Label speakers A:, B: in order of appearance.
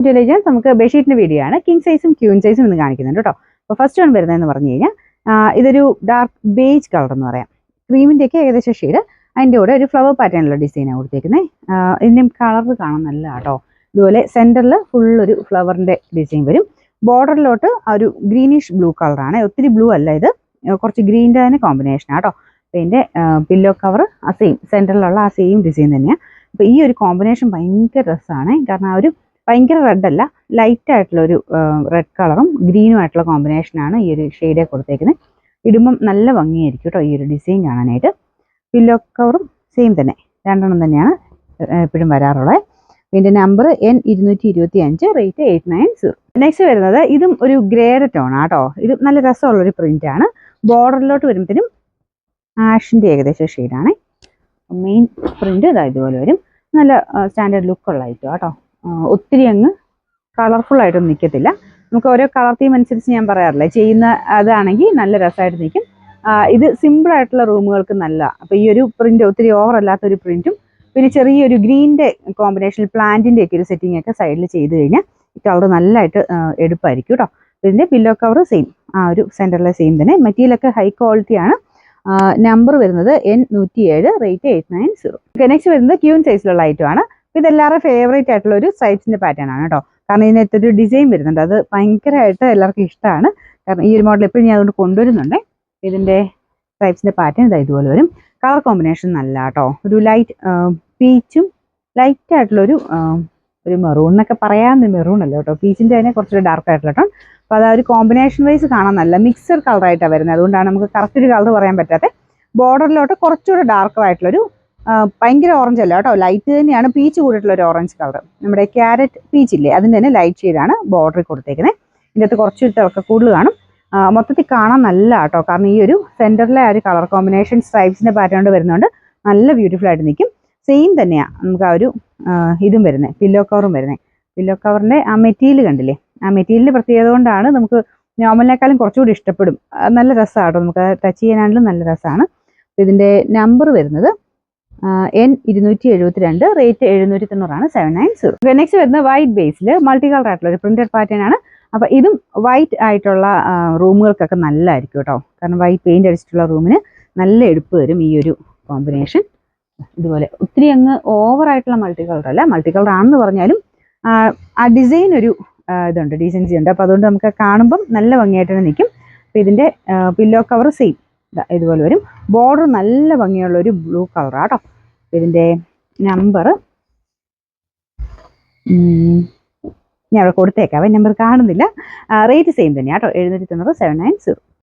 A: Intelligence നമുക്ക് ബെഡ്ഷീറ്റിന്റെ video ആണ്. King സൈസും ക്യൂൻ സൈസും ഇന്ന് കാണിക്കുന്നുണ്ട് കേട്ടോ. അപ്പോൾ ഫസ്റ്റ് വൺ വരുന്നതെന്ന് പറഞ്ഞു കഴിഞ്ഞാൽ ഇതൊരു ഡാർക്ക് ബേജ് കളർ എന്ന് പറയാം. ക്രീമിന്റെ ഒക്കെ ഏകദേശം ഷെയ്ഡ്. അതിൻ്റെ കൂടെ ഒരു ഫ്ലവർ പാറ്റേണിലുള്ള ഡിസൈനാണ് കൊടുത്തേക്കുന്നത്. ഇതിൻ്റെ കളർ കാണാൻ നല്ല കേട്ടോ. ഇതുപോലെ സെന്ററിൽ ഫുൾ ഒരു ഫ്ലവറിന്റെ ഡിസൈൻ വരും. ബോർഡറിലോട്ട് ഒരു ഗ്രീനിഷ് ബ്ലൂ കളറാണ്. ഒത്തിരി ബ്ലൂ അല്ല, ഇത് കുറച്ച് ഗ്രീൻ്റെ തന്നെ കോമ്പിനേഷനാണ് കേട്ടോ. അപ്പോൾ ഇതിൻ്റെ പില്ലോ കവർ ആ സെയിം സെന്ററിലുള്ള ആ സെയിം ഡിസൈൻ തന്നെയാണ്. അപ്പോൾ ഈ ഒരു കോമ്പിനേഷൻ ഭയങ്കര രസമാണ്. കാരണം ആ ഒരു ഭയങ്കര റെഡ് അല്ല, ലൈറ്റ് ആയിട്ടുള്ള ഒരു റെഡ് കളറും ഗ്രീനും ആയിട്ടുള്ള കോമ്പിനേഷനാണ് ഈ ഒരു ഷെയ്ഡേ കൊടുത്തേക്കുന്നത്. ഇടുമ്പം നല്ല ഭംഗിയായിരിക്കും കേട്ടോ ഈ ഒരു ഡിസൈൻ കാണാനായിട്ട്. പില്ലോ കവറും സെയിം തന്നെ, രണ്ടെണ്ണം തന്നെയാണ് എപ്പോഴും വരാറുള്ളത്. ഇതിൻ്റെ നമ്പർ N225, റേറ്റ് 890. നെക്സ്റ്റ് വരുന്നത് ഇതും ഒരു ഗ്രേഡ് ടോണാണ് കേട്ടോ. ഇത് നല്ല രസമുള്ളൊരു പ്രിൻ്റാണ്. ബോർഡറിലോട്ട് വരുമ്പോഴത്തേനും ആഷിൻ്റെ ഏകദേശം ഷെയ്ഡാണ്. മെയിൻ പ്രിൻ്റ് ഇതാ ഇതുപോലെ വരും. നല്ല സ്റ്റാൻഡേർഡ് ലുക്കുള്ള ഐറ്റം കേട്ടോ. ഒത്തിരി അങ്ങ് കളർഫുൾ ആയിട്ടൊന്നും നിൽക്കത്തില്ല. നമുക്ക് ഓരോ കളർ തീം അനുസരിച്ച് ഞാൻ പറയാറില്ല, ചെയ്യുന്ന അതാണെങ്കിൽ നല്ല രസമായിട്ട് നിൽക്കും. ഇത് സിമ്പിൾ ആയിട്ടുള്ള റൂമുകൾക്ക് നല്ല. അപ്പോൾ ഈ ഒരു പ്രിന്റ് ഒത്തിരി ഓവർ അല്ലാത്തൊരു പ്രിന്റും പിന്നെ ചെറിയൊരു ഗ്രീനിൻ്റെ കോമ്പിനേഷനിൽ പ്ലാന്റിൻ്റെ ഒക്കെ ഒരു സെറ്റിംഗ് ഒക്കെ സൈഡിൽ ചെയ്ത് കഴിഞ്ഞാൽ ഈ കളർ നല്ലതായിട്ട് എടുപ്പായിരിക്കും കേട്ടോ. ഇതിൻ്റെ പില്ലോ കവർ സെയിം, ആ ഒരു സെൻറ്ററിലെ സെയിം തന്നെ. മെറ്റീരിയലൊക്കെ ഹൈ ക്വാളിറ്റിയാണ്. നമ്പർ വരുന്നത് N107, റേറ്റ് 890. നെക്സ്റ്റ് വരുന്നത് ക്യൂൻ സൈസിലുള്ള ഐറ്റമാണ്. ഇതെല്ലാവരും ഫേവറേറ്റ് ആയിട്ടുള്ള ഒരു സ്ട്രൈപ്സിന്റെ പാറ്റേൺ ആണ് കേട്ടോ. കാരണം ഇതിനകത്തൊരു ഡിസൈൻ വരുന്നുണ്ട്, അത് ഭയങ്കരമായിട്ട് എല്ലാവർക്കും ഇഷ്ടമാണ്. കാരണം ഈ ഒരു മോഡൽ എപ്പോഴും ഞാൻ അതുകൊണ്ട് കൊണ്ടുവരുന്നുണ്ട്. ഇതിൻ്റെ സ്ട്രൈപ്സിന്റെ പാറ്റേൺ ഇതാ ഇതുപോലെ വരും. കളർ കോമ്പിനേഷൻ നല്ല കേട്ടോ. ഒരു ലൈറ്റ് പീച്ചും ലൈറ്റ് ആയിട്ടുള്ളൊരു ഒരു മെറൂൺ എന്നൊക്കെ പറയാവുന്ന മെറൂൺ അല്ല കേട്ടോ, പീച്ചിൻ്റെ തന്നെ കുറച്ചൊരു ഡാർക്ക് ആയിട്ടുള്ള കേട്ടോ. അപ്പോൾ അത് ആ ഒരു കോമ്പിനേഷൻ വൈസ് കാണാൻ നല്ല മിക്സഡ് കളറായിട്ടാണ് വരുന്നത്. അതുകൊണ്ടാണ് നമുക്ക് കറക്റ്റ് ഒരു കളർ പറയാൻ പറ്റാത്ത. ബോർഡറിലോട്ട് കുറച്ചുകൂടെ ഡാർക്ക് ആയിട്ടുള്ളൊരു ഭയങ്കര ഓറഞ്ച് അല്ല കേട്ടോ, ലൈറ്റ് തന്നെയാണ്. പീച്ച് കൂടിയിട്ടുള്ള ഒരു ഓറഞ്ച് കളർ, നമ്മുടെ ക്യാരറ്റ് പീച്ച് ഇല്ലേ അതിൻ്റെ തന്നെ ലൈറ്റ് ഷെയ്ഡാണ് ബോർഡറിൽ കൊടുത്തേക്കുന്നത്. ഇതിൻ്റെ അകത്ത് കുറച്ച് തിളക്ക കൂടുതൽ കാണും. മൊത്തത്തിൽ കാണാൻ നല്ല കേട്ടോ. കാരണം ഈ ഒരു സെൻറ്ററിലെ ആ ഒരു കളർ കോമ്പിനേഷൻ സ്ട്രൈപ്സിൻ്റെ പാറ്റേൺ വരുന്നതുകൊണ്ട് നല്ല ബ്യൂട്ടിഫുൾ ആയിട്ട് നിൽക്കും. സെയിം തന്നെയാണ് നമുക്ക് ആ ഒരു ഇതും വരുന്നത്, പില്ലോ കവറും വരുന്നത്. പില്ലോ കവറിൻ്റെ ആ മെറ്റീരിയൽ കണ്ടില്ലേ, ആ മെറ്റീരിയലിൻ്റെ പ്രത്യേകത കൊണ്ടാണ് നമുക്ക് നോർമലിനേക്കാളും കുറച്ചുകൂടി ഇഷ്ടപ്പെടും. നല്ല രസമാണ് കേട്ടോ, നമുക്ക് ടച്ച് ചെയ്യാനാണെങ്കിലും നല്ല രസമാണ്. ഇതിൻ്റെ നമ്പർ വരുന്നത് N272, റേറ്റ് 790, 790. നെക്സ്റ്റ് വരുന്നത് വൈറ്റ് ബേസിൽ മൾട്ടി കളർ ആയിട്ടുള്ള ഒരു പ്രിന്റഡ് പാറ്റേൺ ആണ്. അപ്പോൾ ഇതും വൈറ്റ് ആയിട്ടുള്ള റൂമുകൾക്കൊക്കെ നല്ലതായിരിക്കും കേട്ടോ. കാരണം വൈറ്റ് പെയിന്റ് അടിച്ചിട്ടുള്ള റൂമിന് നല്ല എടുപ്പ് വരും ഈ ഒരു കോമ്പിനേഷൻ. ഇതുപോലെ ഒത്തിരി അങ്ങ് ഓവറായിട്ടുള്ള മൾട്ടി കളർ അല്ല, മൾട്ടി കളർ ആണെന്ന് പറഞ്ഞാലും ആ ഡിസൈൻ ഒരു ഇതുണ്ട്, ഡീസൻസി ഉണ്ട്. അപ്പോൾ അതുകൊണ്ട് നമുക്ക് കാണുമ്പം നല്ല ഭംഗിയായിട്ട് തന്നെ നിൽക്കും. അപ്പോൾ ഇതിൻ്റെ പില്ലോ കവർ സെയിം ഇതുപോലെ വരും. ബോർഡർ നല്ല ഭംഗിയുള്ള ഒരു ബ്ലൂ കളറാണ് കേട്ടോ. ഇതിൻ്റെ നമ്പർ ഞാൻ അവിടെ കൊടുത്തേക്കാവേ, നമ്പർ കാണുന്നില്ല. റേറ്റ് സെയിം തന്നെയാണ് കേട്ടോ, 790, 790.